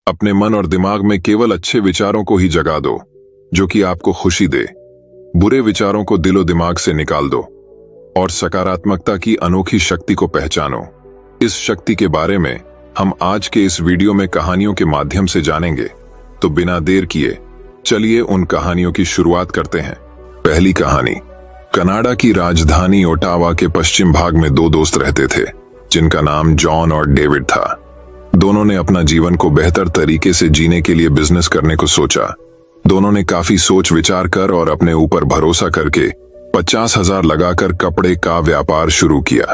अपने मन और दिमाग में केवल अच्छे विचारों को ही जगा दो जो कि आपको खुशी दे। बुरे विचारों को दिलो दिमाग से निकाल दो और सकारात्मकता की अनोखी शक्ति को पहचानो। इस शक्ति के बारे में हम आज के इस वीडियो में कहानियों के माध्यम से जानेंगे। तो बिना देर किए चलिए उन कहानियों की शुरुआत करते हैं। पहली कहानी। कनाडा की राजधानी ओटावा के पश्चिम भाग में दो दोस्त रहते थे जिनका नाम जॉन और डेविड था। दोनों ने अपना जीवन को बेहतर तरीके से जीने के लिए बिजनेस करने को सोचा। दोनों ने काफी सोच विचार कर और अपने ऊपर भरोसा करके 50,000 लगाकर कपड़े का व्यापार शुरू किया।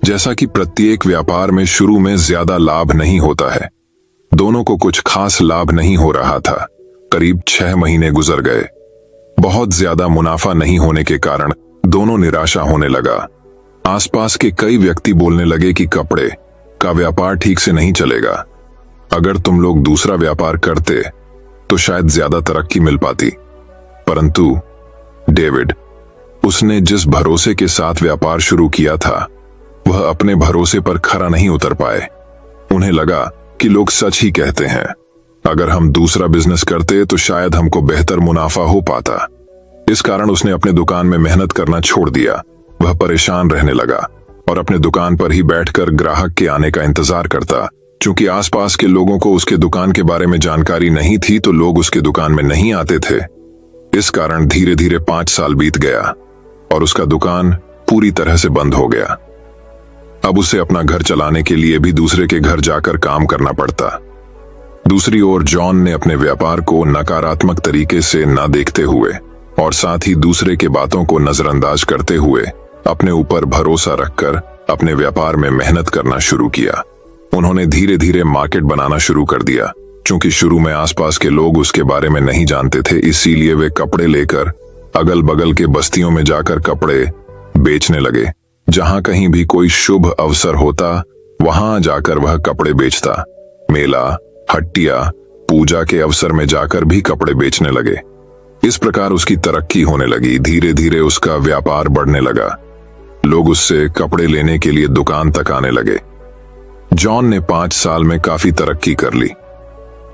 जैसा कि प्रत्येक व्यापार में शुरू में ज्यादा लाभ नहीं होता है, दोनों को कुछ खास लाभ नहीं हो रहा था। करीब 6 महीने गुजर गए। बहुत ज्यादा मुनाफा नहीं होने के कारण दोनों निराशा होने लगा। आसपास के कई व्यक्ति बोलने लगे कि कपड़े का व्यापार ठीक से नहीं चलेगा। अगर तुम लोग दूसरा व्यापार करते तो शायद ज्यादा तरक्की मिल पाती। परंतु डेविड, उसने जिस भरोसे के साथ व्यापार शुरू किया था वह अपने भरोसे पर खरा नहीं उतर पाए। उन्हें लगा कि लोग सच ही कहते हैं, अगर हम दूसरा बिजनेस करते तो शायद हमको बेहतर मुनाफा हो पाता। इस कारण उसने अपने दुकान में मेहनत करना छोड़ दिया। वह परेशान रहने लगा और अपने दुकान पर ही बैठकर ग्राहक के आने का इंतजार करता। चूंकि आसपास के लोगों को उसके दुकान के बारे में जानकारी नहीं थी तो लोग उसके दुकान में नहीं आते थे। इस कारण धीरे धीरे 5 साल बीत गया और उसका दुकान पूरी तरह से बंद हो गया। अब उसे अपना घर चलाने के लिए भी दूसरे के घर जाकर काम करना पड़ता। दूसरी ओर जॉन ने अपने व्यापार को नकारात्मक तरीके से न देखते हुए और साथ ही दूसरे के बातों को नजरअंदाज करते हुए अपने ऊपर भरोसा रखकर अपने व्यापार में मेहनत करना शुरू किया। उन्होंने धीरे धीरे मार्केट बनाना शुरू कर दिया। चूंकि शुरू में आसपास के लोग उसके बारे में नहीं जानते थे, इसीलिए वे कपड़े लेकर अगल बगल के बस्तियों में जाकर कपड़े बेचने लगे। जहां कहीं भी कोई शुभ अवसर होता वहां जाकर वह कपड़े बेचता। मेला, हट्टिया, पूजा के अवसर में जाकर भी कपड़े बेचने लगे। इस प्रकार उसकी तरक्की होने लगी। धीरे धीरे उसका व्यापार बढ़ने लगा। लोग उससे कपड़े लेने के लिए दुकान तक आने लगे। जॉन ने 5 साल में काफी तरक्की कर ली।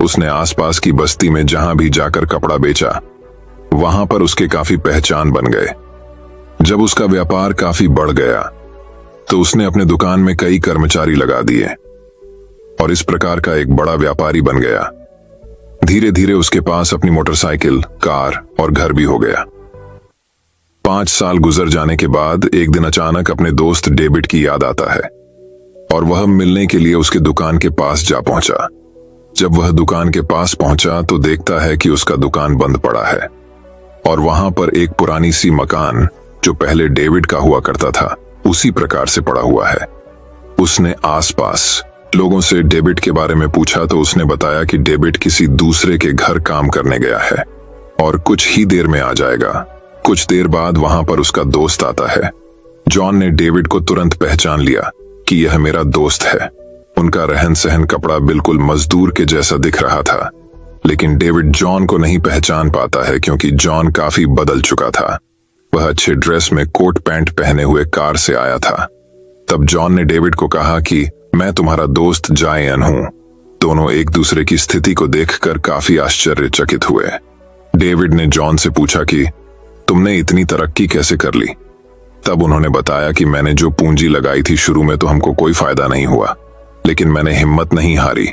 उसने आसपास की बस्ती में जहां भी जाकर कपड़ा बेचा वहां पर उसके काफी पहचान बन गए। जब उसका व्यापार काफी बढ़ गया तो उसने अपने दुकान में कई कर्मचारी लगा दिए और इस प्रकार का एक बड़ा व्यापारी बन गया। धीरे धीरे उसके पास अपनी मोटरसाइकिल, कार और घर भी हो गया। 5 साल गुजर जाने के बाद एक दिन अचानक अपने दोस्त डेविड की याद आता है और वह मिलने के लिए उसके दुकान के पास जा पहुंचा। जब वह दुकान के पास पहुंचा तो देखता है कि उसका दुकान बंद पड़ा है और वहां पर एक पुरानी सी मकान जो पहले डेविड का हुआ करता था उसी प्रकार से पड़ा हुआ है। उसने आसपास लोगों से डेविड के बारे में पूछा तो उसने बताया कि डेविड किसी दूसरे के घर काम करने गया है और कुछ ही देर में आ जाएगा। कुछ देर बाद वहां पर उसका दोस्त आता है। जॉन ने डेविड को तुरंत पहचान लिया कि यह मेरा दोस्त है। उनका रहन सहन, कपड़ा बिल्कुल मजदूर के जैसा दिख रहा था, लेकिन डेविड जॉन को नहीं पहचान पाता है क्योंकि जॉन काफी बदल चुका था। वह अच्छे ड्रेस में कोट पैंट पहने हुए कार से आया था। तब जॉन ने डेविड को कहा कि मैं तुम्हारा दोस्त जायन हूं। दोनों एक दूसरे की स्थिति को देखकर काफी आश्चर्यचकित हुए। डेविड ने जॉन से पूछा कि तुमने इतनी तरक्की कैसे कर ली? तब उन्होंने बताया कि मैंने जो पूंजी लगाई थी शुरू में तो हमको कोई फायदा नहीं हुआ, लेकिन मैंने हिम्मत नहीं हारी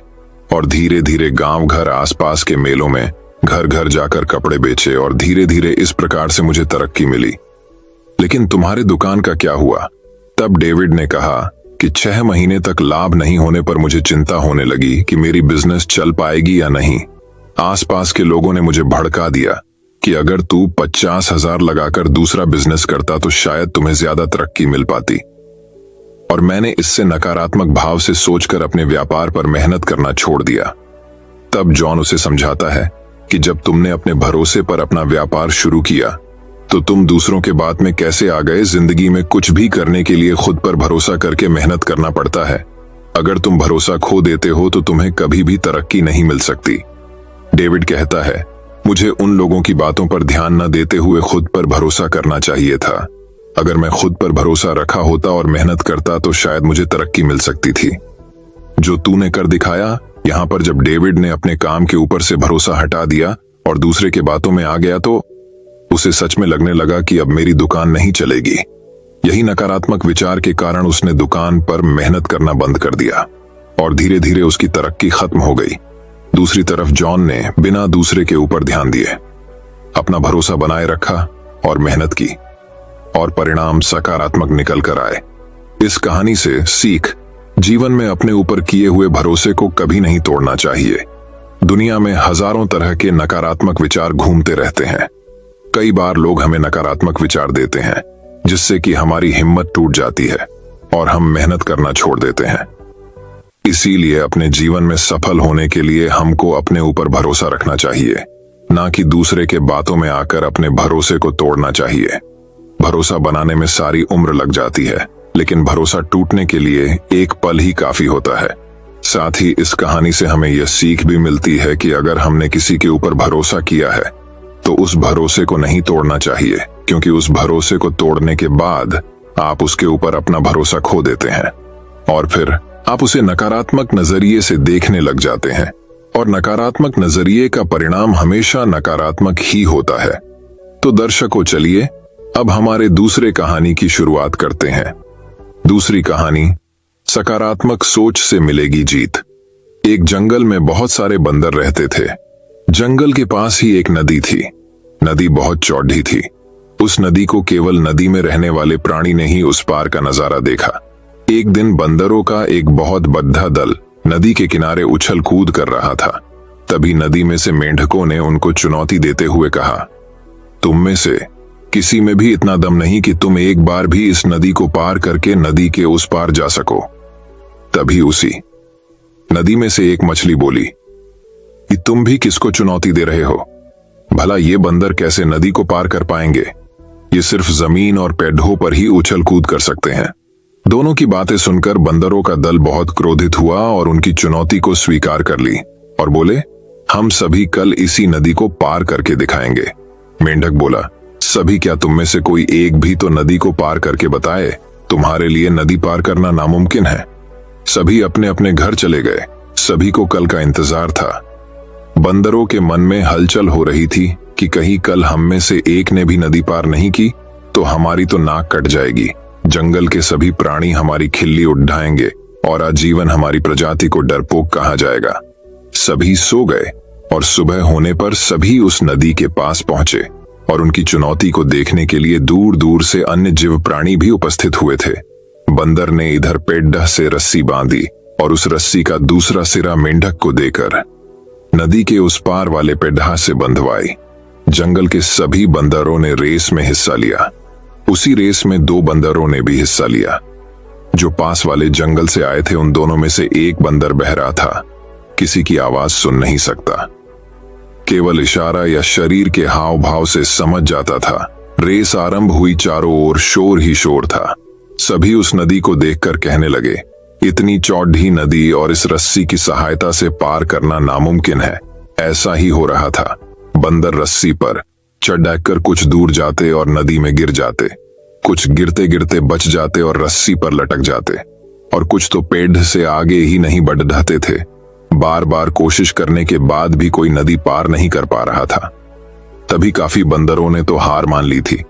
और धीरे धीरे गांव घर आसपास के मेलों में घर घर जाकर कपड़े बेचे और धीरे धीरे इस प्रकार से मुझे तरक्की मिली। लेकिन तुम्हारे दुकान का क्या हुआ? तब डेविड ने कहा कि 6 महीने तक लाभ नहीं होने पर मुझे चिंता होने लगी कि मेरी बिजनेस चल पाएगी या नहीं। आसपास के लोगों ने मुझे भड़का दिया कि अगर तू 50,000 लगाकर दूसरा बिजनेस करता तो शायद तुम्हें ज्यादा तरक्की मिल पाती। और मैंने इससे नकारात्मक भाव से सोचकर अपने व्यापार पर मेहनत करना छोड़ दिया। तब जॉन उसे समझाता है कि जब तुमने अपने भरोसे पर अपना व्यापार शुरू किया तो तुम दूसरों के बात में कैसे आ गए। जिंदगी में कुछ भी करने के लिए खुद पर भरोसा करके मेहनत करना पड़ता है। अगर तुम भरोसा खो देते हो तो तुम्हें कभी भी तरक्की नहीं मिल सकती। डेविड कहता है, मुझे उन लोगों की बातों पर ध्यान न देते हुए खुद पर भरोसा करना चाहिए था। अगर मैं खुद पर भरोसा रखा होता और मेहनत करता तो शायद मुझे तरक्की मिल सकती थी। जो तूने कर दिखाया यहाँ पर जब डेविड ने अपने काम के ऊपर से भरोसा हटा दिया और दूसरे के बातों में आ गया तो उसे सच में लगने लगा कि अब मेरी दुकान नहीं चलेगी। यही नकारात्मक विचार के कारण उसने दुकान पर मेहनत करना बंद कर दिया और धीरे धीरे उसकी तरक्की खत्म हो गई। दूसरी तरफ जॉन ने बिना दूसरे के ऊपर ध्यान दिए अपना भरोसा बनाए रखा और मेहनत की और परिणाम सकारात्मक निकल कर आए। इस कहानी से सीख, जीवन में अपने ऊपर किए हुए भरोसे को कभी नहीं तोड़ना चाहिए। दुनिया में हजारों तरह के नकारात्मक विचार घूमते रहते हैं। कई बार लोग हमें नकारात्मक विचार देते हैं जिससे कि हमारी हिम्मत टूट जाती है और हम मेहनत करना छोड़ देते हैं। इसीलिए अपने जीवन में सफल होने के लिए हमको अपने ऊपर भरोसा रखना चाहिए, ना कि दूसरे के बातों में आकर अपने भरोसे को तोड़ना चाहिए। भरोसा बनाने में सारी उम्र लग जाती है, लेकिन भरोसा टूटने के लिए एक पल ही काफी होता है। साथ ही इस कहानी से हमें यह सीख भी मिलती है कि अगर हमने किसी के ऊपर भरोसा किया है तो उस भरोसे को नहीं तोड़ना चाहिए, क्योंकि उस भरोसे को तोड़ने के बाद आप उसके ऊपर अपना भरोसा खो देते हैं और फिर आप उसे नकारात्मक नजरिए से देखने लग जाते हैं और नकारात्मक नजरिए का परिणाम हमेशा नकारात्मक ही होता है। तो दर्शकों, चलिए अब हमारे दूसरे कहानी की शुरुआत करते हैं। दूसरी कहानी, सकारात्मक सोच से मिलेगी जीत। एक जंगल में बहुत सारे बंदर रहते थे। जंगल के पास ही एक नदी थी। नदी बहुत चौड़ी थी। उस नदी को केवल नदी में रहने वाले प्राणी ने ही उस पार का नजारा देखा। एक दिन बंदरों का एक बहुत बड़ा दल नदी के किनारे उछल कूद कर रहा था। तभी नदी में से मेंढकों ने उनको चुनौती देते हुए कहा, तुम में से किसी में भी इतना दम नहीं कि तुम एक बार भी इस नदी को पार करके नदी के उस पार जा सको। तभी उसी नदी में से एक मछली बोली कि तुम भी किसको चुनौती दे रहे हो? भला ये बंदर कैसे नदी को पार कर पाएंगे? ये सिर्फ जमीन और पेड़ों पर ही उछल कूद कर सकते हैं। दोनों की बातें सुनकर बंदरों का दल बहुत क्रोधित हुआ और उनकी चुनौती को स्वीकार कर ली और बोले, हम सभी कल इसी नदी को पार करके दिखाएंगे। मेंढक बोला, सभी क्या तुम में से कोई एक भी तो नदी को पार करके बताए? तुम्हारे लिए नदी पार करना नामुमकिन है। सभी अपने अपने घर चले गए। सभी को कल का इंतजार था। बंदरों के मन में हलचल हो रही थी कि कहीं कल हम में से एक ने भी नदी पार नहीं की तो हमारी तो नाक कट जाएगी। जंगल के सभी प्राणी हमारी खिल्ली उड़ाएंगे और आजीवन हमारी प्रजाति को डरपोक कहा जाएगा। सभी सो गए और सुबह होने पर सभी उस नदी के पास पहुंचे और उनकी चुनौती को देखने के लिए दूर दूर से अन्य जीव प्राणी भी उपस्थित हुए थे। बंदर ने इधर पेड़ से रस्सी बांधी और उस रस्सी का दूसरा सिरा मेंढक को देकर नदी के उस पार वाले पेड़ से बंधवाई। जंगल के सभी बंदरों ने रेस में हिस्सा लिया। उसी रेस में दो बंदरों ने भी हिस्सा लिया। जो पास वाले जंगल से आए थे उन दोनों में से एक बंदर बहरा था, किसी की आवाज सुन नहीं सकता, केवल इशारा या शरीर के हाव भाव से समझ जाता था। रेस आरंभ हुई, चारों ओर शोर ही शोर था। सभी उस नदी को देखकर कहने लगे, इतनी चौड़ी नदी और इस रस्सी की सहायता से पार करना नामुमकिन है। ऐसा ही हो रहा था। बंदर रस्सी पर चढ़कर कुछ दूर जाते और नदी में गिर जाते, कुछ गिरते गिरते बच जाते और रस्सी पर लटक जाते, और कुछ तो पेड़ से आगे ही नहीं बढ़ ढहते थे। बार बार कोशिश करने के बाद भी कोई नदी पार नहीं कर पा रहा था। तभी काफी बंदरों ने तो हार मान ली थी।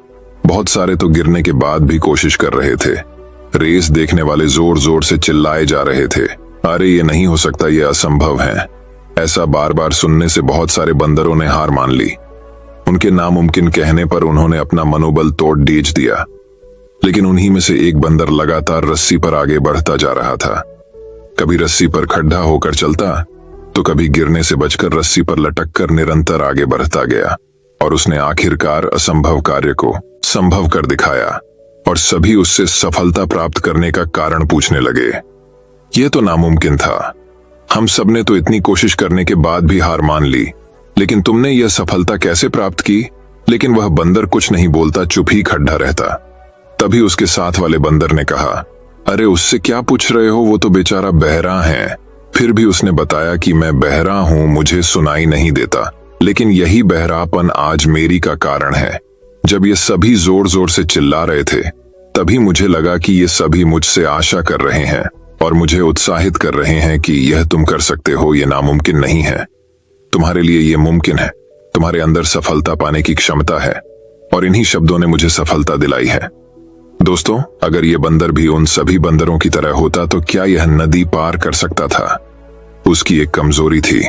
बहुत सारे तो गिरने के बाद भी कोशिश कर रहे थे। रेस देखने वाले जोर जोर से चिल्लाए जा रहे थे, अरे ये नहीं हो सकता, ये असंभव है। ऐसा बार बार सुनने से बहुत सारे बंदरों ने हार मान ली। उनके नामुमकिन कहने पर उन्होंने अपना मनोबल तोड़ दीज दिया। लेकिन उन्हीं में से एक बंदर लगातार रस्सी पर आगे बढ़ता जा रहा था। कभी रस्सी पर खड्डा होकर चलता तो कभी गिरने से बचकर रस्सी पर लटककर निरंतर आगे बढ़ता गया, और उसने आखिरकार असंभव कार्य को संभव कर दिखाया और सभी उससे सफलता प्राप्त करने का कारण पूछने लगे। यह तो नामुमकिन था। हम सबने तो इतनी कोशिश करने के बाद भी हार मान ली, लेकिन तुमने यह सफलता कैसे प्राप्त की? लेकिन वह बंदर कुछ नहीं बोलता, चुप ही खड़ा रहता। तभी उसके साथ वाले बंदर ने कहा, अरे उससे क्या पूछ रहे हो, वो तो बेचारा बहरा है। फिर भी उसने बताया कि मैं बहरा हूं, मुझे सुनाई नहीं देता, लेकिन यही बहरापन आज मेरी का कारण है। जब ये सभी जोर जोर से चिल्ला रहे थे तभी मुझे लगा कि ये सभी मुझसे आशा कर रहे हैं। और मुझे उत्साहित कर रहे हैं कि यह तुम कर सकते हो, यह नामुमकिन नहीं है। तुम्हारे लिए यह मुमकिन है। तुम्हारे अंदर सफलता पाने की क्षमता है। और इन्हीं शब्दों ने मुझे सफलता दिलाई है। दोस्तों, अगर यह बंदर भी उन सभी बंदरों की तरह होता तो क्या यह नदी पार कर सकता था? उसकी एक कमजोरी थी,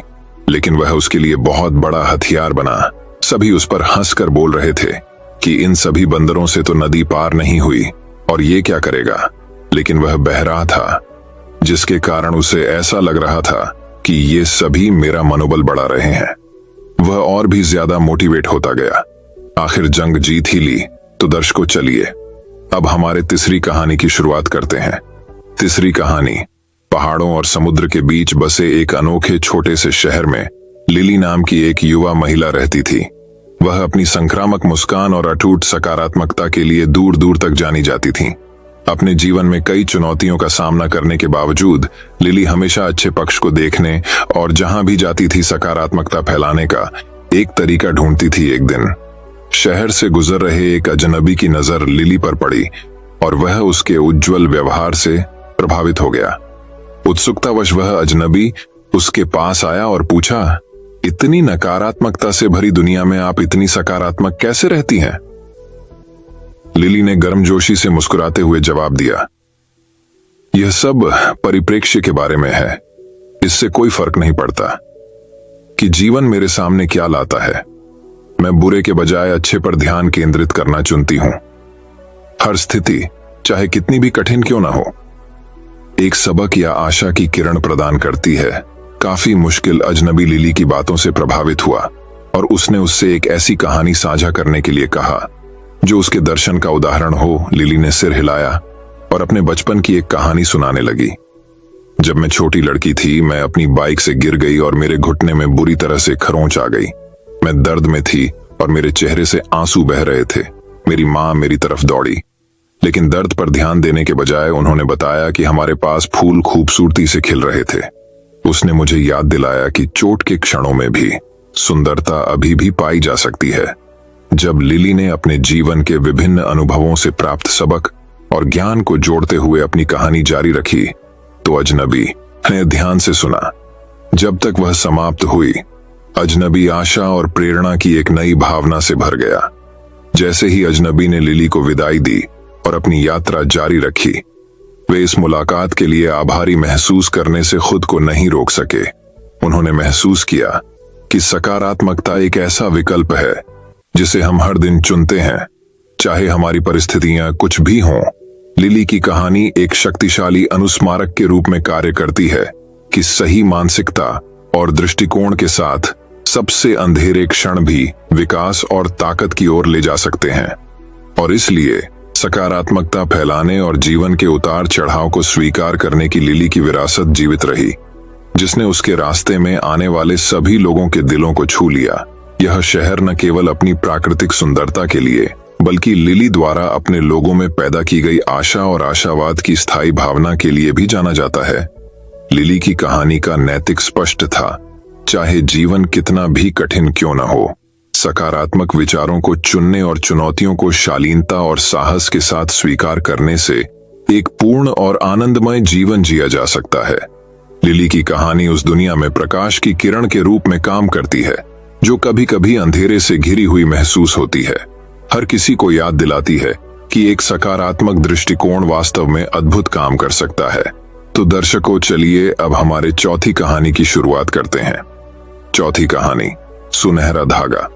लेकिन वह उसके लिए बहुत बड़ा हथियार बना। सभी उस पर हंसकर बोल रहे थे कि इन सभी बंदरों से तो नदी पार नहीं हुई, और ये क्या करेगा? लेकिन वह बहरा था, जिसके कारण उसे ऐसा लग रहा था कि ये सभी मेरा मनोबल बढ़ा रहे हैं। वह और भी ज्यादा मोटिवेट होता गया। आखिर जंग जीत ही ली। तो दर्शकों, चलिए अब हमारे तीसरी कहानी की शुरुआत करते हैं। तीसरी कहानी। पहाड़ों और समुद्र के बीच बसे एक अनोखे छोटे से शहर में लिली नाम की एक युवा महिला रहती थी। वह अपनी संक्रामक मुस्कान और अटूट सकारात्मकता के लिए दूर दूर तक जानी जाती थी। अपने जीवन में कई चुनौतियों का सामना करने के बावजूद लिली हमेशा अच्छे पक्ष को देखने और जहां भी जाती थी सकारात्मकता फैलाने का एक तरीका ढूंढती थी। एक दिन शहर से गुजर रहे एक अजनबी की नजर लिली पर पड़ी और वह उसके उज्जवल व्यवहार से प्रभावित हो गया। उत्सुकतावश वह अजनबी उसके पास आया और पूछा, इतनी नकारात्मकता से भरी दुनिया में आप इतनी सकारात्मक कैसे रहती हैं? लिली ने गर्मजोशी से मुस्कुराते हुए जवाब दिया, यह सब परिप्रेक्ष्य के बारे में है। इससे कोई फर्क नहीं पड़ता कि जीवन मेरे सामने क्या लाता है। मैं बुरे के बजाय अच्छे पर ध्यान केंद्रित करना चुनती हूं। हर स्थिति, चाहे कितनी भी कठिन क्यों ना हो, एक सबक या आशा की किरण प्रदान करती है। काफी मुश्किल अजनबी लिली की बातों से प्रभावित हुआ और उसने उससे एक ऐसी कहानी साझा करने के लिए कहा जो उसके दर्शन का उदाहरण हो। लिली ने सिर हिलाया और अपने बचपन की एक कहानी सुनाने लगी। जब मैं छोटी लड़की थी, मैं अपनी बाइक से गिर गई और मेरे घुटने में बुरी तरह से खरोंच आ गई। मैं दर्द में थी और मेरे चेहरे से आंसू बह रहे थे। मेरी माँ मेरी तरफ दौड़ी, लेकिन दर्द पर ध्यान देने के बजाय उन्होंने बताया कि हमारे पास फूल खूबसूरती से खिल रहे थे। उसने मुझे याद दिलाया कि चोट के क्षणों में भी सुंदरता अभी भी पाई जा सकती है। जब लिली ने अपने जीवन के विभिन्न अनुभवों से प्राप्त सबक और ज्ञान को जोड़ते हुए अपनी कहानी जारी रखी, तो अजनबी ने ध्यान से सुना। जब तक वह समाप्त हुई, अजनबी आशा और प्रेरणा की एक नई भावना से भर गया। जैसे ही अजनबी ने लिली को विदाई दी और अपनी यात्रा जारी रखी, वे इस मुलाकात के लिए आभारी महसूस करने से खुद को नहीं रोक सके। उन्होंने महसूस किया कि सकारात्मकता एक ऐसा विकल्प है जिसे हम हर दिन चुनते हैं, चाहे हमारी परिस्थितियां कुछ भी हों। लिली की कहानी एक शक्तिशाली अनुस्मारक के रूप में कार्य करती है कि सही मानसिकता और दृष्टिकोण के साथ सबसे अंधेरे क्षण भी विकास और ताकत की ओर ले जा सकते हैं। और इसलिए सकारात्मकता फैलाने और जीवन के उतार चढ़ाव को स्वीकार करने की लिली की विरासत जीवित रही, जिसने उसके रास्ते में आने वाले सभी लोगों के दिलों को छू लिया। यह शहर न केवल अपनी प्राकृतिक सुंदरता के लिए, बल्कि लिली द्वारा अपने लोगों में पैदा की गई आशा और आशावाद की स्थायी भावना के लिए भी जाना जाता है। लिली की कहानी का नैतिक स्पष्ट था, चाहे जीवन कितना भी कठिन क्यों न हो, सकारात्मक विचारों को चुनने और चुनौतियों को शालीनता और साहस के साथ स्वीकार करने से एक पूर्ण और आनंदमय जीवन जिया जा सकता है। लिली की कहानी उस दुनिया में प्रकाश की किरण के रूप में काम करती है जो कभी कभी अंधेरे से घिरी हुई महसूस होती है। हर किसी को याद दिलाती है कि एक सकारात्मक दृष्टिकोण वास्तव में अद्भुत काम कर सकता है। तो दर्शकों, चलिए अब हमारे चौथी कहानी की शुरुआत करते हैं। चौथी कहानी, सुनहरा धागा।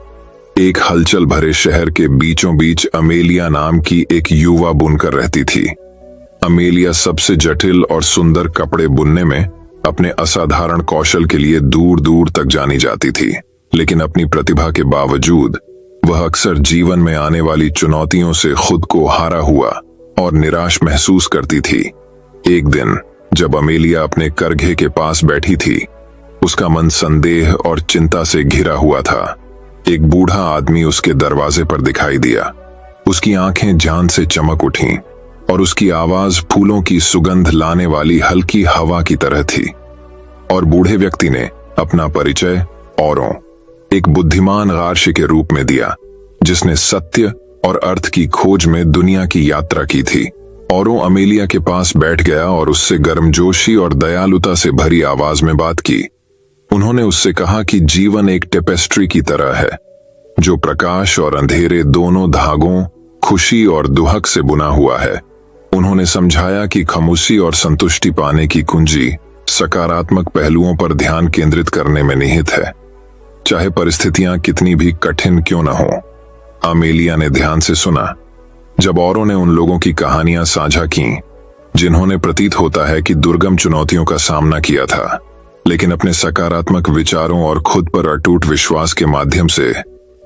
एक हलचल भरे शहर के बीचों बीच अमेलिया नाम की एक युवा बुनकर रहती थी। अमेलिया सबसे जटिल और सुंदर कपड़े बुनने में अपने असाधारण कौशल के लिए दूर दूर तक जानी जाती थी, लेकिन अपनी प्रतिभा के बावजूद वह अक्सर जीवन में आने वाली चुनौतियों से खुद को हारा हुआ और निराश महसूस करती थी। एक दिन जब अमेलिया अपने करघे के पास बैठी थी, उसका मन संदेह और चिंता से घिरा हुआ था। एक बूढ़ा आदमी उसके दरवाजे पर दिखाई दिया। उसकी आंखें जान से चमक उठीं और उसकी आवाज फूलों की सुगंध लाने वाली हल्की हवा की तरह थी। और बूढ़े व्यक्ति ने अपना परिचय औरों एक बुद्धिमान गार्शी के रूप में दिया, जिसने सत्य और अर्थ की खोज में दुनिया की यात्रा की थी औरों अमेलिया के पास बैठ गया और उससे गर्मजोशी और दयालुता से भरी आवाज में बात की। उन्होंने उससे कहा कि जीवन एक टेपेस्ट्री की तरह है, जो प्रकाश और अंधेरे दोनों धागों, खुशी और दुहक से बुना हुआ है। उन्होंने समझाया कि खामोशी और संतुष्टि पाने की कुंजी सकारात्मक पहलुओं पर ध्यान केंद्रित करने में निहित है, चाहे परिस्थितियां कितनी भी कठिन क्यों न हो। अमेलिया ने ध्यान से सुना जब औरों ने उन लोगों की कहानियां साझा की जिन्होंने प्रतीत होता है कि दुर्गम चुनौतियों का सामना किया था, लेकिन अपने सकारात्मक विचारों और खुद पर अटूट विश्वास के माध्यम से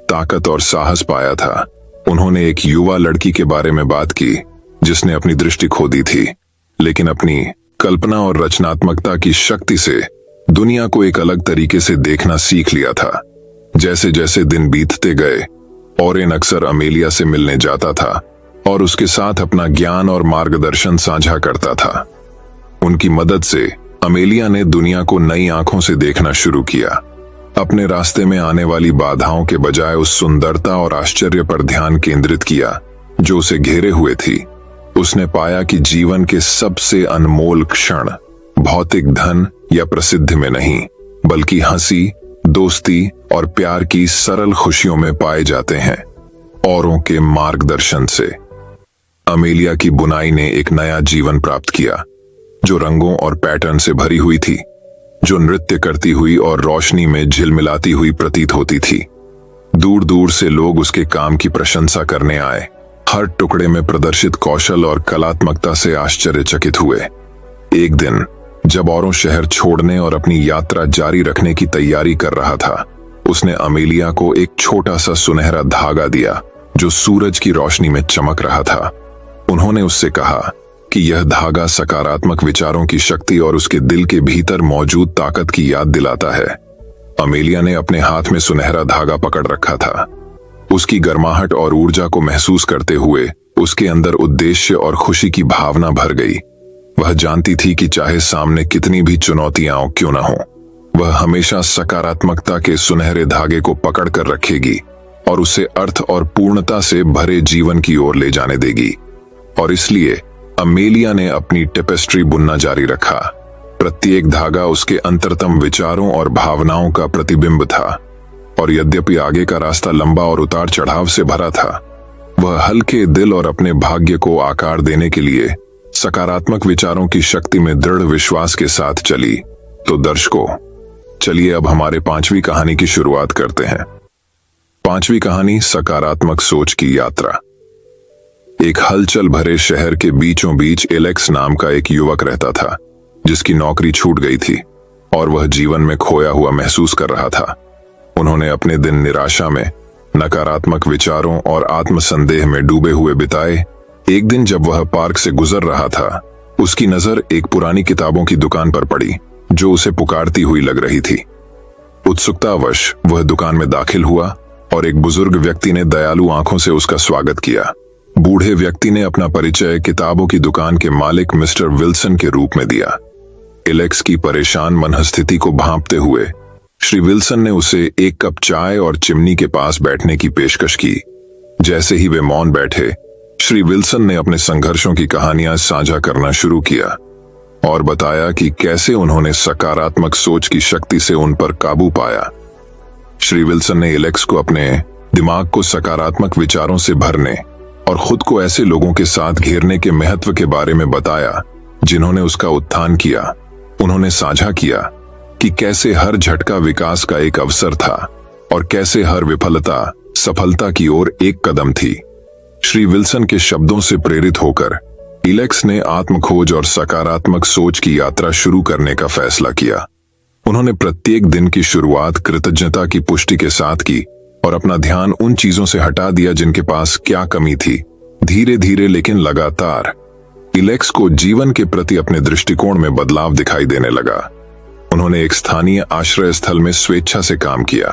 ताकत और साहस पाया था। उन्होंने एक युवा लड़की के बारे में बात की जिसने अपनी दृष्टि खो दी थी, लेकिन अपनी कल्पना और रचनात्मकता की शक्ति से दुनिया को एक अलग तरीके से देखना सीख लिया था। जैसे जैसे दिन बीतते गए, ओरेन अक्सर अमेलिया से मिलने जाता था और उसके साथ अपना ज्ञान और मार्गदर्शन साझा करता था। उनकी मदद से अमेलिया ने दुनिया को नई आंखों से देखना शुरू किया। अपने रास्ते में आने वाली बाधाओं के बजाय उस सुंदरता और आश्चर्य पर ध्यान केंद्रित किया जो उसे घेरे हुए थी। उसने पाया कि जीवन के सबसे अनमोल क्षण भौतिक धन या प्रसिद्धि में नहीं, बल्कि हंसी, दोस्ती और प्यार की सरल खुशियों में पाए जाते हैं, औरों के मार्गदर्शन से। अमेलिया की बुनाई ने एक नया जीवन प्राप्त किया, जो रंगों और पैटर्न से भरी हुई थी, जो नृत्य करती हुई और रोशनी में झिलमिलाती हुई प्रतीत होती थी। दूर दूर से लोग उसके काम की प्रशंसा करने आए, हर टुकड़े में प्रदर्शित कौशल और कलात्मकता से आश्चर्यचकित हुए। एक दिन जब औरों शहर छोड़ने और अपनी यात्रा जारी रखने की तैयारी कर रहा था, उसने अमेलिया को एक छोटा सा सुनहरा धागा दिया जो सूरज की रोशनी में चमक रहा था। उन्होंने उससे कहा कि यह धागा सकारात्मक विचारों की शक्ति और उसके दिल के भीतर मौजूद ताकत की याद दिलाता है। अमेलिया ने अपने हाथ में सुनहरा धागा पकड़ रखा था। उसकी गर्माहट और ऊर्जा को महसूस करते हुए उसके अंदर उद्देश्य और खुशी की भावना भर गई। वह जानती थी कि चाहे सामने कितनी भी चुनौतियां क्यों न हो, वह हमेशा सकारात्मकता के सुनहरे धागे को पकड़ कर रखेगी और उसे अर्थ और पूर्णता से भरे जीवन की ओर ले जाने देगी। और इसलिए अमेलिया ने अपनी टेपेस्ट्री बुनना जारी रखा। प्रत्येक धागा उसके अंतरतम विचारों और भावनाओं का प्रतिबिंब था, और यद्यपि आगे का रास्ता लंबा और उतार चढ़ाव से भरा था, वह हल्के दिल और अपने भाग्य को आकार देने के लिए सकारात्मक विचारों की शक्ति में दृढ़ विश्वास के साथ चली। तो दर्शकों, चलिए अब हमारे 5वीं कहानी की शुरुआत करते हैं। 5वीं कहानी, सकारात्मक सोच की यात्रा। एक हलचल भरे शहर के बीचों बीच एलेक्स नाम का एक युवक रहता था, जिसकी नौकरी छूट गई थी और वह जीवन में खोया हुआ महसूस कर रहा था। उन्होंने अपने दिन निराशा में, नकारात्मक विचारों और आत्मसंदेह में डूबे हुए बिताए। एक दिन जब वह पार्क से गुजर रहा था, उसकी नजर एक पुरानी किताबों की दुकान पर पड़ी जो उसे पुकारती हुई लग रही थी। उत्सुकतावश वह दुकान में दाखिल हुआ और एक बुजुर्ग व्यक्ति ने दयालु आंखों से उसका स्वागत किया। बूढ़े व्यक्ति ने अपना परिचय किताबों की दुकान के मालिक मिस्टर विल्सन के रूप में दिया। एलेक्स की परेशान मनस्थिति को भांपते हुए श्री विल्सन ने उसे एक कप चाय और चिमनी के पास बैठने की पेशकश की। जैसे ही वे मौन बैठे, श्री विल्सन ने अपने संघर्षों की कहानियां साझा करना शुरू किया और बताया कि कैसे उन्होंने सकारात्मक सोच की शक्ति से उन पर काबू पाया। श्री विल्सन ने एलेक्स को अपने दिमाग को सकारात्मक विचारों से भरने और खुद को ऐसे लोगों के साथ घेरने के महत्व के बारे में बताया जिन्होंने उसका उत्थान किया। उन्होंने साझा किया कि कैसे हर झटका विकास का एक अवसर था और कैसे हर विफलता सफलता की ओर एक कदम थी। श्री विल्सन के शब्दों से प्रेरित होकर एलेक्स ने आत्मखोज और सकारात्मक सोच की यात्रा शुरू करने का फैसला किया। उन्होंने प्रत्येक दिन की शुरुआत कृतज्ञता की पुष्टि के साथ की और अपना ध्यान उन चीजों से हटा दिया जिनके पास क्या कमी थी। धीरे धीरे लेकिन लगातार एलेक्स को जीवन के प्रति अपने दृष्टिकोण में बदलाव दिखाई देने लगा। उन्होंने एक स्थानीय आश्रय स्थल में स्वेच्छा से काम किया,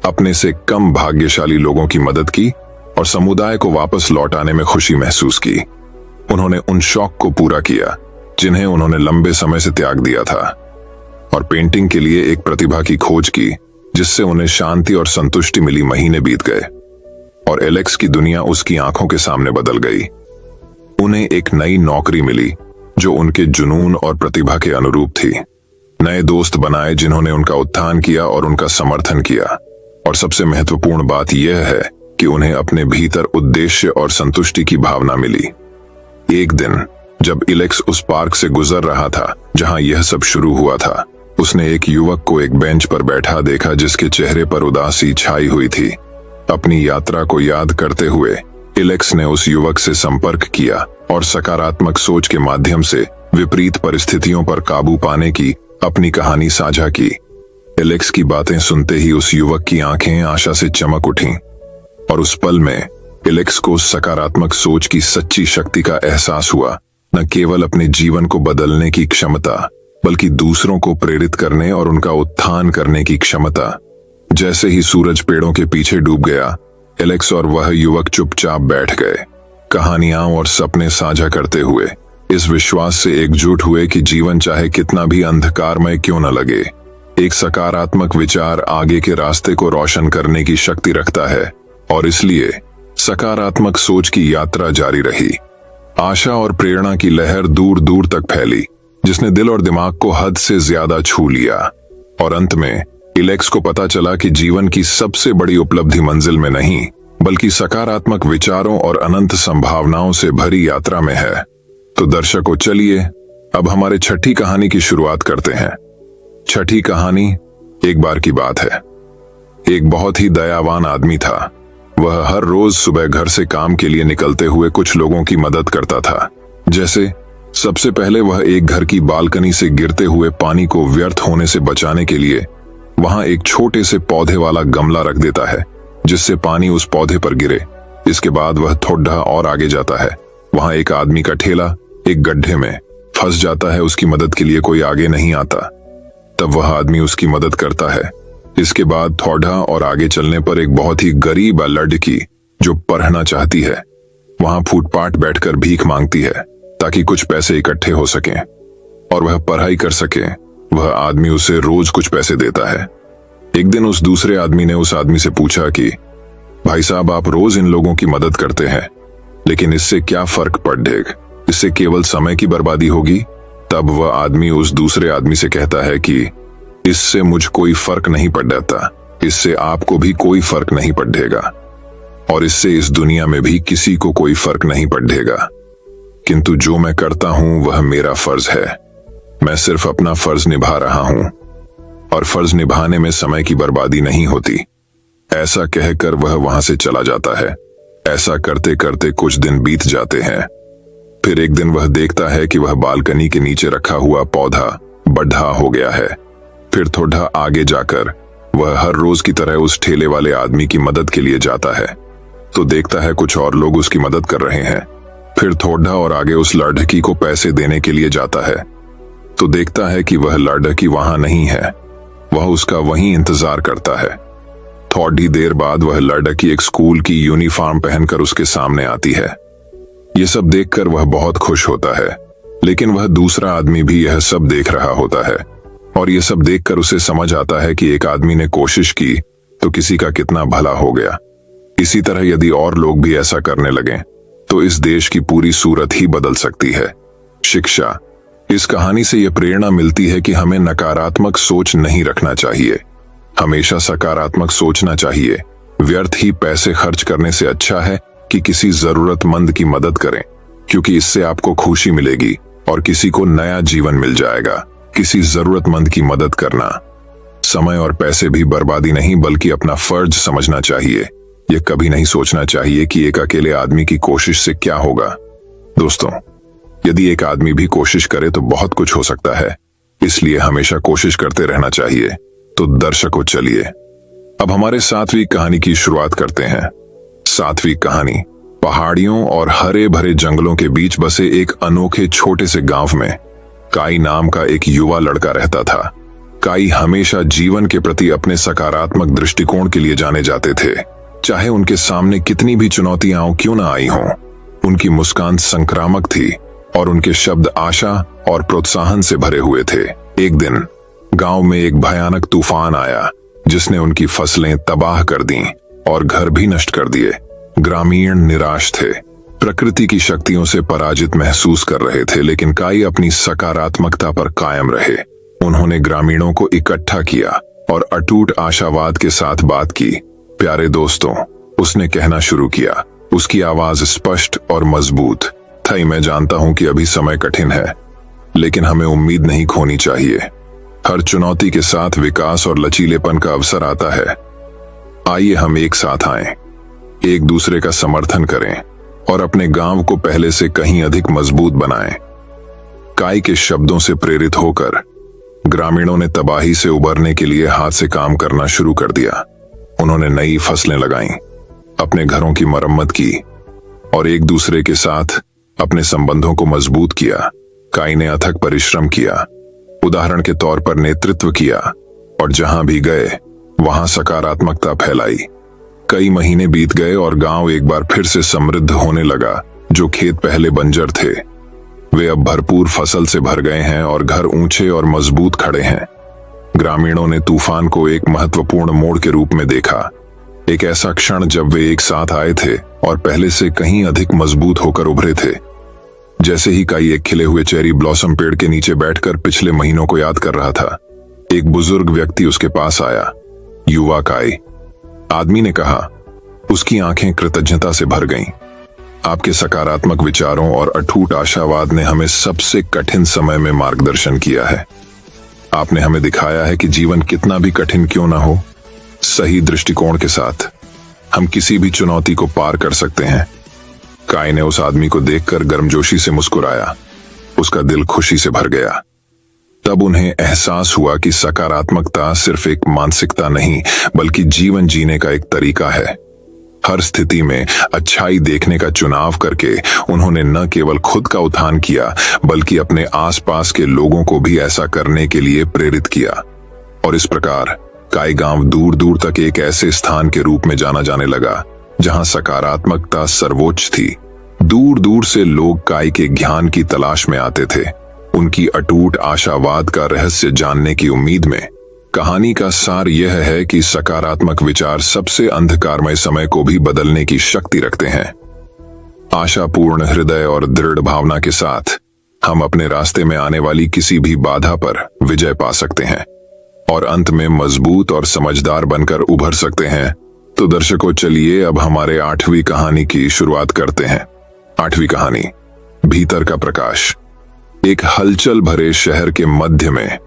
अपने से कम भाग्यशाली लोगों की मदद की और समुदाय को वापस लौटाने में खुशी महसूस की। उन्होंने उन शौक को पूरा किया जिन्हें उन्होंने लंबे समय से त्याग दिया था, और पेंटिंग के लिए एक प्रतिभा की खोज की जिससे उन्हें शांति और संतुष्टि मिली। महीने बीत गए और एलेक्स की दुनिया उसकी आंखों के सामने बदल गई। उन्हें एक नई नौकरी मिली जो उनके जुनून और प्रतिभा के अनुरूप थी। नए दोस्त बनाए जिन्होंने उनका उत्थान किया और उनका समर्थन किया। और सबसे महत्वपूर्ण बात यह है कि उन्हें अपने भीतर उद्देश्य और संतुष्टि की भावना मिली। एक दिन जब एलेक्स उस पार्क से गुजर रहा था जहां यह सब शुरू हुआ था, उसने एक युवक को एक बेंच पर बैठा देखा जिसके चेहरे पर उदासी छाई हुई थी। अपनी यात्रा को याद करते हुए एलेक्स ने उस युवक से संपर्क किया और सकारात्मक सोच के माध्यम से विपरीत परिस्थितियों पर काबू पाने की अपनी कहानी साझा की। एलेक्स की बातें सुनते ही उस युवक की आंखें आशा से चमक उठीं और उस पल में एलेक्स को सकारात्मक सोच की सच्ची शक्ति का एहसास हुआ। न केवल अपने जीवन को बदलने की क्षमता, बल्कि दूसरों को प्रेरित करने और उनका उत्थान करने की क्षमता। जैसे ही सूरज पेड़ों के पीछे डूब गया, एलेक्स और वह युवक चुपचाप बैठ गए, कहानियां और सपने साझा करते हुए, इस विश्वास से एकजुट हुए कि जीवन चाहे कितना भी अंधकारमय क्यों न लगे, एक सकारात्मक विचार आगे के रास्ते को रोशन करने की शक्ति रखता है। और इसलिए सकारात्मक सोच की यात्रा जारी रही। आशा और प्रेरणा की लहर दूर दूर तक फैली, जिसने दिल और दिमाग को हद से ज्यादा छू लिया। और अंत में एलेक्स को पता चला कि जीवन की सबसे बड़ी उपलब्धि मंजिल में नहीं, बल्कि सकारात्मक विचारों और अनंत संभावनाओं से भरी यात्रा में है। तो दर्शकों, चलिए अब हमारे छठी कहानी की शुरुआत करते हैं। छठी कहानी एक बार की बात है। एक बहुत ही दयावान आदमी था। वह हर रोज सुबह घर से काम के लिए निकलते हुए कुछ लोगों की मदद करता था। जैसे सबसे पहले वह एक घर की बालकनी से गिरते हुए पानी को व्यर्थ होने से बचाने के लिए वहां एक छोटे से पौधे वाला गमला रख देता है, जिससे पानी उस पौधे पर गिरे। इसके बाद वह थोड़ा और आगे जाता है। वहां एक आदमी का ठेला एक गड्ढे में फंस जाता है। उसकी मदद के लिए कोई आगे नहीं आता। तब वह आदमी उसकी मदद करता है। इसके बाद थोड़ा और आगे चलने पर एक बहुत ही गरीब लड़की जो पढ़ना चाहती है वहां फुटपाथ बैठकर भीख मांगती है ताकि कुछ पैसे इकट्ठे हो सकें और वह पढ़ाई कर सके। वह आदमी उसे रोज कुछ पैसे देता है। एक दिन उस दूसरे आदमी ने उस आदमी से पूछा कि भाई साहब, आप रोज इन लोगों की मदद करते हैं, लेकिन इससे क्या फर्क पड़ेगा? इससे केवल समय की बर्बादी होगी। तब वह आदमी उस दूसरे आदमी से कहता है कि इससे मुझ कोई फर्क नहीं पड़ता, इससे आपको भी कोई फर्क नहीं पड़ेगा और इससे इस दुनिया में भी किसी को कोई फर्क नहीं पड़ेगा। किंतु जो मैं करता हूं वह मेरा फर्ज है। मैं सिर्फ अपना फर्ज निभा रहा हूं और फर्ज निभाने में समय की बर्बादी नहीं होती। ऐसा कहकर वह वहां से चला जाता है। ऐसा करते करते कुछ दिन बीत जाते हैं। फिर एक दिन वह देखता है कि वह बालकनी के नीचे रखा हुआ पौधा बड़ा हो गया है। फिर थोड़ा आगे जाकर वह हर रोज की तरह उस ठेले वाले आदमी की मदद के लिए जाता है, तो देखता है कुछ और लोग उसकी मदद कर रहे हैं। फिर थोड़ा और आगे उस लड़की को पैसे देने के लिए जाता है, तो देखता है कि वह लड़की वहां नहीं है। वह उसका वहीं इंतजार करता है। थोड़ी देर बाद वह लड़की एक स्कूल की यूनिफॉर्म पहनकर उसके सामने आती है। ये सब देखकर वह बहुत खुश होता है, लेकिन वह दूसरा आदमी भी यह सब देख रहा होता है और ये सब देखकर उसे समझ आता है कि एक आदमी ने कोशिश की तो किसी का कितना भला हो गया। इसी तरह यदि और लोग भी ऐसा करने लगें तो इस देश की पूरी सूरत ही बदल सकती है। शिक्षा, इस कहानी से यह प्रेरणा मिलती है कि हमें नकारात्मक सोच नहीं रखना चाहिए, हमेशा सकारात्मक सोचना चाहिए। व्यर्थ ही पैसे खर्च करने से अच्छा है कि किसी जरूरतमंद की मदद करें, क्योंकि इससे आपको खुशी मिलेगी और किसी को नया जीवन मिल जाएगा। किसी जरूरतमंद की मदद करना समय और पैसे भी बर्बादी नहीं, बल्कि अपना फर्ज समझना चाहिए। यह कभी नहीं सोचना चाहिए कि एक अकेले आदमी की कोशिश से क्या होगा। दोस्तों, यदि एक आदमी भी कोशिश करे तो बहुत कुछ हो सकता है, इसलिए हमेशा कोशिश करते रहना चाहिए। तो दर्शकों, चलिए अब हमारे 7वीं कहानी की शुरुआत करते हैं। 7वीं कहानी पहाड़ियों और हरे भरे जंगलों के बीच बसे एक अनोखे छोटे से गांव में काई नाम का एक युवा लड़का रहता था। काई हमेशा जीवन के प्रति अपने सकारात्मक दृष्टिकोण के लिए जाने जाते थे, चाहे उनके सामने कितनी भी चुनौतियां क्यों न आई हों। उनकी मुस्कान संक्रामक थी और उनके शब्द आशा और प्रोत्साहन से भरे हुए थे। एक दिन गांव में एक भयानक तूफान आया जिसने उनकी फसलें तबाह कर दी और घर भी नष्ट कर दिए। ग्रामीण निराश थे, प्रकृति की शक्तियों से पराजित महसूस कर रहे थे, लेकिन काई अपनी सकारात्मकता पर कायम रहे। उन्होंने ग्रामीणों को इकट्ठा किया और अटूट आशावाद के साथ बात की। प्यारे दोस्तों, उसने कहना शुरू किया। उसकी आवाज स्पष्ट और मजबूत थी। मैं जानता हूं कि अभी समय कठिन है, लेकिन हमें उम्मीद नहीं खोनी चाहिए। हर चुनौती के साथ विकास और लचीलेपन का अवसर आता है। आइए हम एक साथ आएं, एक दूसरे का समर्थन करें और अपने गांव को पहले से कहीं अधिक मजबूत बनाएं। काई के शब्दों से प्रेरित होकर ग्रामीणों ने तबाही से उबरने के लिए हाथ से काम करना शुरू कर दिया। उन्होंने नई फसलें लगाईं, अपने घरों की मरम्मत की और एक दूसरे के साथ अपने संबंधों को मजबूत किया। काई ने अथक परिश्रम किया, उदाहरण के तौर पर नेतृत्व किया और जहां भी गए वहां सकारात्मकता फैलाई। कई महीने बीत गए और गांव एक बार फिर से समृद्ध होने लगा। जो खेत पहले बंजर थे, वे अब भरपूर फसल से भर गए हैं और घर ऊंचे और मजबूत खड़े हैं। ग्रामीणों ने तूफान को एक महत्वपूर्ण मोड़ के रूप में देखा, एक ऐसा क्षण जब वे एक साथ आए थे और पहले से कहीं अधिक मजबूत होकर उभरे थे। जैसे ही काई एक खिले हुए चेरी ब्लॉसम पेड़ के नीचे बैठकर पिछले महीनों को याद कर रहा था, एक बुजुर्ग व्यक्ति उसके पास आया। युवा काई, आदमी ने कहा। उसकी आंखें कृतज्ञता से भर गईं। आपके सकारात्मक विचारों और अटूट आशावाद ने हमें सबसे कठिन समय में मार्गदर्शन किया है। आपने हमें दिखाया है कि जीवन कितना भी कठिन क्यों ना हो, सही दृष्टिकोण के साथ हम किसी भी चुनौती को पार कर सकते हैं। काई ने उस आदमी को देखकर गर्मजोशी से मुस्कुराया। उसका दिल खुशी से भर गया। तब उन्हें एहसास हुआ कि सकारात्मकता सिर्फ एक मानसिकता नहीं, बल्कि जीवन जीने का एक तरीका है। हर स्थिति में अच्छाई देखने का चुनाव करके उन्होंने न केवल खुद का उत्थान किया, बल्कि अपने आसपास के लोगों को भी ऐसा करने के लिए प्रेरित किया। और इस प्रकार काई गांव दूर दूर तक एक ऐसे स्थान के रूप में जाना जाने लगा जहां सकारात्मकता सर्वोच्च थी। दूर दूर से लोग काई के ज्ञान की तलाश में आते थे, उनकी अटूट आशावाद का रहस्य जानने की उम्मीद में। कहानी का सार यह है कि सकारात्मक विचार सबसे अंधकारमय समय को भी बदलने की शक्ति रखते हैं। आशापूर्ण हृदय और दृढ़ भावना के साथ हम अपने रास्ते में आने वाली किसी भी बाधा पर विजय पा सकते हैं और अंत में मजबूत और समझदार बनकर उभर सकते हैं। तो दर्शकों, चलिए अब हमारे 8वीं कहानी की शुरुआत करते हैं। 8वीं कहानी, भीतर का प्रकाश। एक हलचल भरे शहर के मध्य में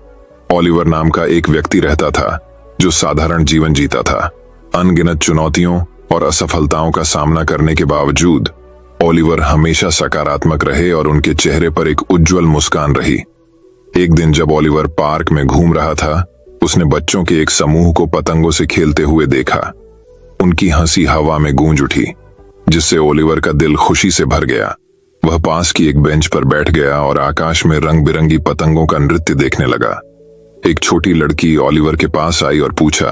ओलिवर नाम का एक व्यक्ति रहता था, जो साधारण जीवन जीता था। अनगिनत चुनौतियों और असफलताओं का सामना करने के बावजूद ओलिवर हमेशा सकारात्मक रहे और उनके चेहरे पर एक उज्जवल मुस्कान रही। एक दिन जब ओलिवर पार्क में घूम रहा था, उसने बच्चों के एक समूह को पतंगों से खेलते हुए देखा। उनकी हंसी हवा में गूंज उठी, जिससे ओलिवर का दिल खुशी से भर गया। वह पास की एक बेंच पर बैठ गया और आकाश में रंग बिरंगी पतंगों का नृत्य देखने लगा। एक छोटी लड़की ओलिवर के पास आई और पूछा,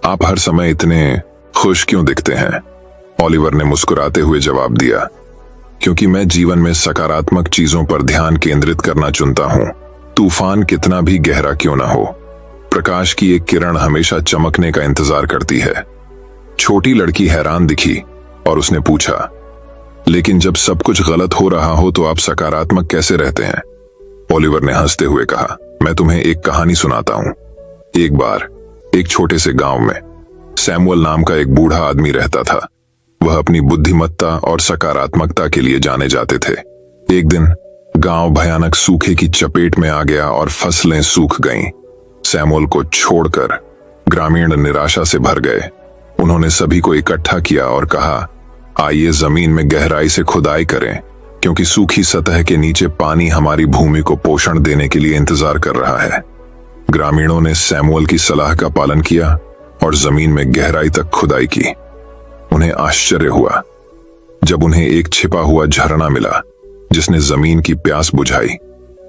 आप हर समय इतने खुश क्यों दिखते हैं? ओलिवर ने मुस्कुराते हुए जवाब दिया, क्योंकि मैं जीवन में सकारात्मक चीजों पर ध्यान केंद्रित करना चुनता हूं। तूफान कितना भी गहरा क्यों ना हो, प्रकाश की एक किरण हमेशा चमकने का इंतजार करती है। छोटी लड़की हैरान दिखी और उसने पूछा, लेकिन जब सब कुछ गलत हो रहा हो तो आप सकारात्मक कैसे रहते हैं? ओलिवर ने हंसते हुए कहा, मैं तुम्हें एक कहानी सुनाता हूं। एक बार एक छोटे से गांव में सैमुअल नाम का एक बूढ़ा आदमी रहता था। वह अपनी बुद्धिमत्ता और सकारात्मकता के लिए जाने जाते थे। एक दिन गांव भयानक सूखे की चपेट में आ गया और फसलें सूख गईं। सैमुअल को छोड़कर ग्रामीण निराशा से भर गए। उन्होंने सभी को इकट्ठा किया और कहा, आइए जमीन में गहराई से खुदाई करें, क्योंकि सूखी सतह के नीचे पानी हमारी भूमि को पोषण देने के लिए इंतजार कर रहा है। ग्रामीणों ने सैमुअल की सलाह का पालन किया और जमीन में गहराई तक खुदाई की। उन्हें आश्चर्य हुआ जब उन्हें एक छिपा हुआ झरना मिला, जिसने जमीन की प्यास बुझाई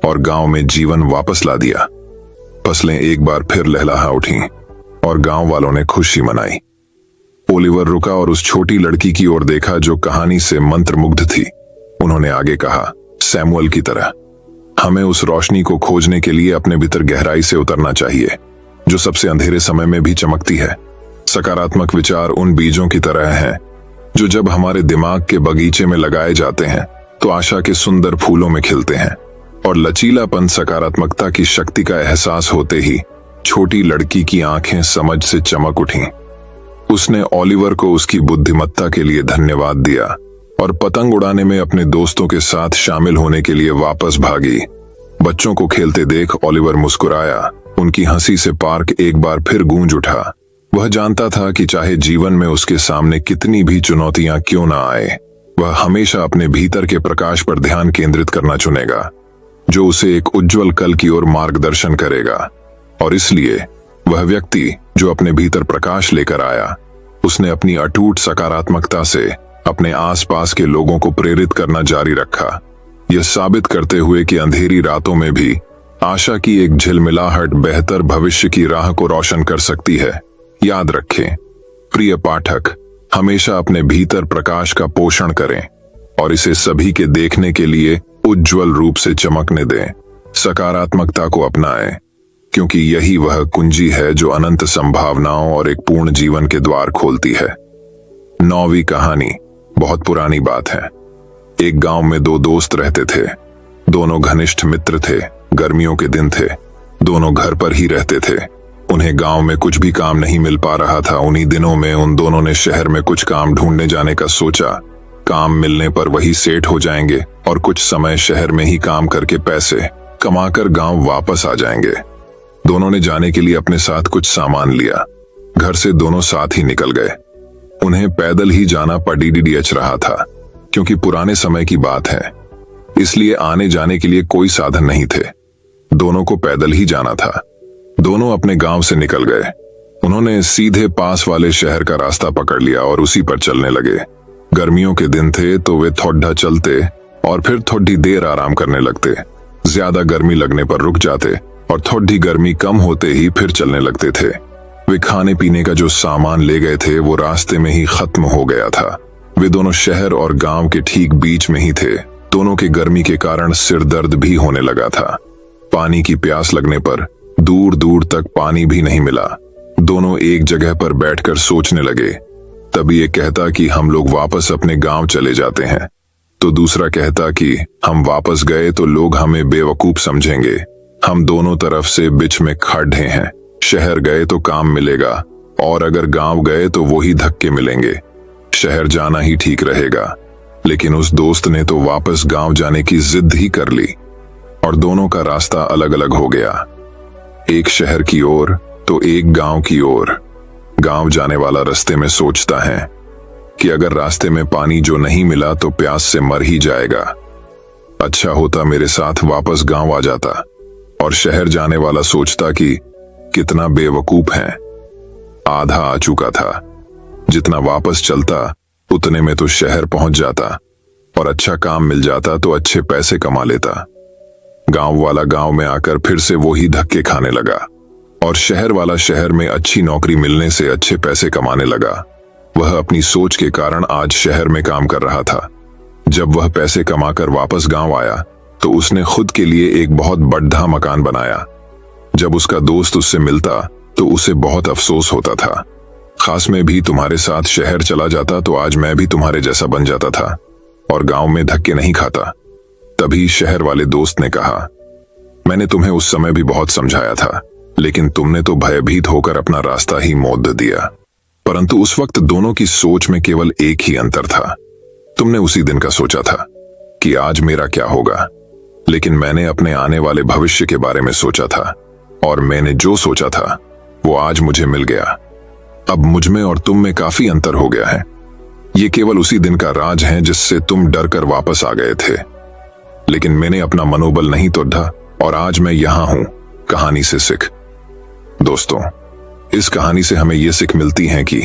और गांव में जीवन वापस ला दिया। फसलें एक बार फिर लहलहा उठीं और गांव वालों ने खुशी मनाई। ओलिवर रुका और उस छोटी लड़की की ओर देखा जो कहानी से मंत्रमुग्ध थी। उन्होंने आगे कहा, सैमुअल की तरह हमें उस रोशनी को खोजने के लिए अपने भीतर गहराई से उतरना चाहिए, जो सबसे अंधेरे समय में भी चमकती है। सकारात्मक विचार उन बीजों की तरह हैं जो जब हमारे दिमाग के बगीचे में लगाए जाते हैं तो आशा के सुंदर फूलों में खिलते हैं। और लचीलापन, सकारात्मकता की शक्ति का एहसास होते ही छोटी लड़की की आंखें समझ से चमक उठीं। उसने ओलिवर को उसकी बुद्धिमत्ता के लिए धन्यवाद दिया और पतंग उड़ाने में अपने दोस्तों के साथ शामिल होने के लिए वापस भागी। बच्चों को खेलते देख ओलिवर मुस्कुराया। उनकी हंसी से पार्क एक बार फिर गूंज उठा। वह जानता था कि चाहे जीवन में उसके सामने कितनी भी चुनौतियां क्यों ना आए, वह हमेशा अपने भीतर के प्रकाश पर ध्यान केंद्रित करना चुनेगा, जो उसे एक उज्जवल कल की ओर मार्गदर्शन करेगा। और इसलिए वह व्यक्ति जो अपने भीतर प्रकाश लेकर आया, उसने अपनी अटूट सकारात्मकता से अपने आसपास के लोगों को प्रेरित करना जारी रखा, यह साबित करते हुए कि अंधेरी रातों में भी आशा की एक झिलमिलाहट बेहतर भविष्य की राह को रोशन कर सकती है। याद रखें प्रिय पाठक, हमेशा अपने भीतर प्रकाश का पोषण करें और इसे सभी के देखने के लिए उज्जवल रूप से चमकने दें। सकारात्मकता को अपनाएं, क्योंकि यही वह कुंजी है जो अनंत संभावनाओं और एक पूर्ण जीवन के द्वार खोलती है। 9वीं कहानी बहुत पुरानी बात है। एक गांव में 2 दोस्त रहते थे। दोनों घनिष्ठ मित्र थे। गर्मियों के दिन थे। दोनों घर पर ही रहते थे। उन्हें गांव में कुछ भी काम नहीं मिल पा रहा था। उन्हीं दिनों में उन दोनों ने शहर में कुछ काम ढूंढने जाने का सोचा। काम मिलने पर वही सेठ हो जाएंगे और कुछ समय शहर में ही काम करके पैसे कमाकर गांव वापस आ जाएंगे। दोनों ने जाने के लिए अपने साथ कुछ सामान लिया। घर से दोनों साथ ही निकल गए। उन्हें पैदल ही जाना पड़ीडीएच रहा था, क्योंकि पुराने समय की बात है, इसलिए आने जाने के लिए कोई साधन नहीं थे। दोनों को पैदल ही जाना था। दोनों अपने गांव से निकल गए। उन्होंने सीधे पास वाले शहर का रास्ता पकड़ लिया और उसी पर चलने लगे। गर्मियों के दिन थे तो वे थोड़ा चलते और फिर थोड़ी देर आराम करने लगते। ज्यादा गर्मी लगने पर रुक जाते और थोड़ी गर्मी कम होते ही फिर चलने लगते थे। वे खाने पीने का जो सामान ले गए थे वो रास्ते में ही खत्म हो गया था। वे दोनों शहर और गांव के ठीक बीच में ही थे। दोनों के गर्मी के कारण सिर दर्द भी होने लगा था। पानी की प्यास लगने पर दूर दूर तक पानी भी नहीं मिला। दोनों एक जगह पर बैठकर सोचने लगे। तभी एक कहता कि हम लोग वापस अपने गांव चले जाते हैं, तो दूसरा कहता कि हम वापस गए तो लोग हमें बेवकूफ समझेंगे। हम दोनों तरफ से बीच में खड़े हैं। शहर गए तो काम मिलेगा और अगर गांव गए तो वही धक्के मिलेंगे। शहर जाना ही ठीक रहेगा। लेकिन उस दोस्त ने तो वापस गांव जाने की जिद ही कर ली और दोनों का रास्ता अलग अलग हो गया। एक शहर की ओर तो एक गांव की ओर। गांव जाने वाला रास्ते में सोचता है कि अगर रास्ते में पानी जो नहीं मिला तो प्यास से मर ही जाएगा। अच्छा होता मेरे साथ वापस गांव आ जाता। और शहर जाने वाला सोचता कि कितना बेवकूफ है। आधा आ चुका था। जितना वापस चलता उतने में तो शहर पहुंच जाता और अच्छा काम मिल जाता तो अच्छे पैसे कमा लेता। गांव वाला गांव में आकर फिर से वही धक्के खाने लगा और शहर वाला शहर में अच्छी नौकरी मिलने से अच्छे पैसे कमाने लगा। वह अपनी सोच के कारण आज शहर में काम कर रहा था। जब वह पैसे कमाकर वापस गांव आया तो उसने खुद के लिए एक बहुत बड़ा मकान बनाया। जब उसका दोस्त उससे मिलता तो उसे बहुत अफसोस होता था। खास में भी तुम्हारे साथ शहर चला जाता तो आज मैं भी तुम्हारे जैसा बन जाता था और गांव में धक्के नहीं खाता। तभी शहर वाले दोस्त ने कहा, मैंने तुम्हें उस समय भी बहुत समझाया था, लेकिन तुमने तो भयभीत होकर अपना रास्ता ही मोड़ दिया। परंतु उस वक्त दोनों की सोच में केवल एक ही अंतर था। तुमने उसी दिन का सोचा था कि आज मेरा क्या होगा, लेकिन मैंने अपने आने वाले भविष्य के बारे में सोचा था और मैंने जो सोचा था वो आज मुझे मिल गया। अब मुझ में और तुम में काफी अंतर हो गया है। ये केवल उसी दिन का राज है जिससे तुम डर कर वापस आ गए थे, लेकिन मैंने अपना मनोबल नहीं तोड़ा और आज मैं यहां हूं। कहानी से सीख। दोस्तों, इस कहानी से हमें यह सीख मिलती है कि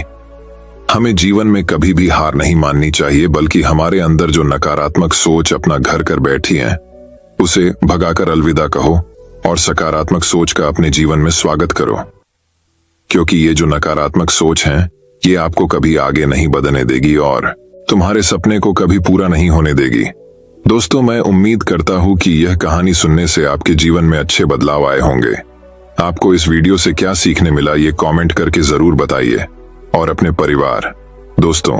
हमें जीवन में कभी भी हार नहीं माननी चाहिए, बल्कि हमारे अंदर जो नकारात्मक सोच अपना घर कर बैठी है उसे भगाकर अलविदा कहो और सकारात्मक सोच का अपने जीवन में स्वागत करो, क्योंकि ये जो नकारात्मक सोच है ये आपको कभी आगे नहीं बढ़ने देगी और तुम्हारे सपने को कभी पूरा नहीं होने देगी। दोस्तों, मैं उम्मीद करता हूं कि यह कहानी सुनने से आपके जीवन में अच्छे बदलाव आए होंगे। आपको इस वीडियो से क्या सीखने मिला ये कमेंट करके जरूर बताइए और अपने परिवार, दोस्तों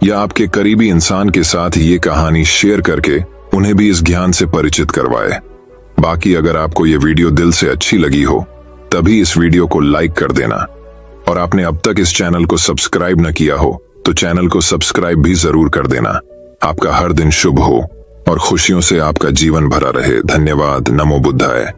या आपके करीबी इंसान के साथ ये कहानी शेयर करके उन्हें भी इस ज्ञान से परिचित करवाए। बाकी अगर आपको ये वीडियो दिल से अच्छी लगी हो तभी इस वीडियो को लाइक कर देना, और आपने अब तक इस चैनल को सब्सक्राइब न किया हो तो चैनल को सब्सक्राइब भी जरूर कर देना। आपका हर दिन शुभ हो और खुशियों से आपका जीवन भरा रहे। धन्यवाद। नमो बुद्धाय।